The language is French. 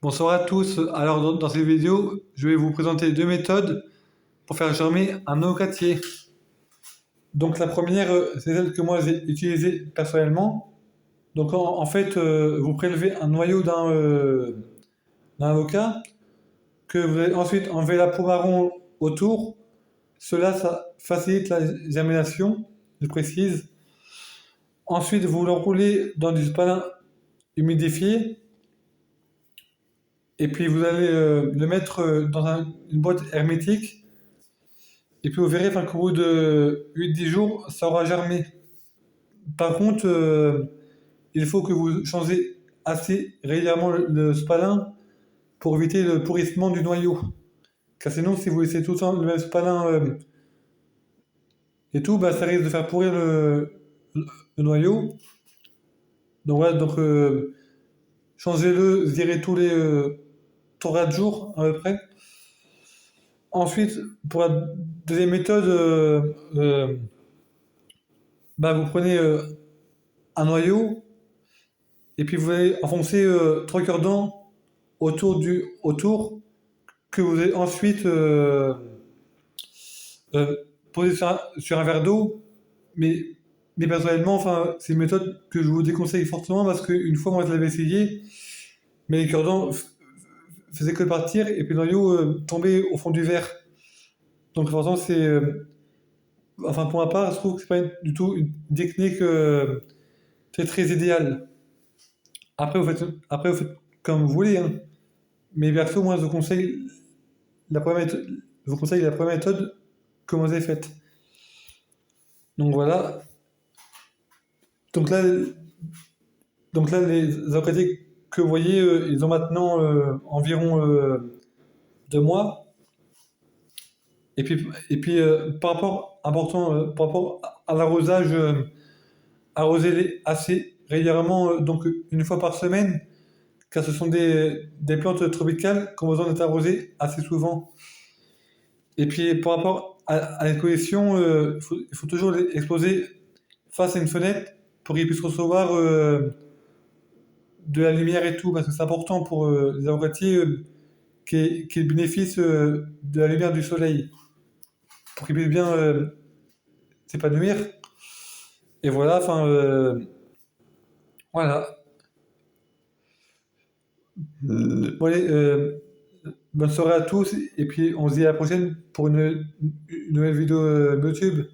Bonsoir à tous. Alors, dans cette vidéo, je vais vous présenter deux méthodes pour faire germer un noisetier. Donc, la première, c'est celle que moi j'ai utilisée personnellement. Donc, en fait, vous prélevez un noyau d'un avocat que vous allez ensuite enlever la peau marron autour. Cela, ça facilite la germination, je précise. Ensuite, vous l'enroulez dans du spalin humidifié. Et puis, vous allez le mettre dans une boîte hermétique. Et puis vous verrez, enfin, qu'au bout de 8-10 jours, ça aura germé. Par contre, il faut que vous changez assez régulièrement le spalin pour éviter le pourrissement du noyau. Car sinon, si vous laissez tout le temps le même spalin et tout, bah, ça risque de faire pourrir le noyau. Donc voilà, donc changez-le, je dirais, tous les 3 jours à peu près. Ensuite, pour la deuxième méthode, bah, vous prenez un noyau et puis vous allez enfoncer 3 cure-dents autour que vous allez ensuite euh, poser sur un verre d'eau. Mais, mais personnellement, enfin, c'est une méthode que je vous déconseille fortement parce qu'une fois, moi, je l'avais essayé, mais les cure-dents faisaient que partir et puis le noyau tombait au fond du verre. Donc, forcément, enfin, pour ma part, je trouve que c'est pas du tout une technique très idéale. Après, vous faites comme vous voulez, hein. Mais perso, moi, je vous conseille la première méthode que vous avez faite. Donc voilà. Donc là, donc là les activités que vous voyez, ils ont maintenant environ 2 mois. Et puis par rapport, important, par rapport à l'arrosage, arrosez-les assez régulièrement, donc une fois par semaine, car ce sont des plantes tropicales qui ont besoin d'être arrosées assez souvent. Et puis par rapport à l'exposition, il faut toujours les exposer face à une fenêtre pour qu'ils puissent recevoir de la lumière et tout, parce que c'est important pour les avocatiers qu'ils bénéficient de la lumière du soleil, pour qu'ils puissent bien s'épanouir. Et voilà, enfin, voilà. Bon, allez, bonne soirée à tous, et puis on se dit à la prochaine pour une nouvelle vidéo YouTube.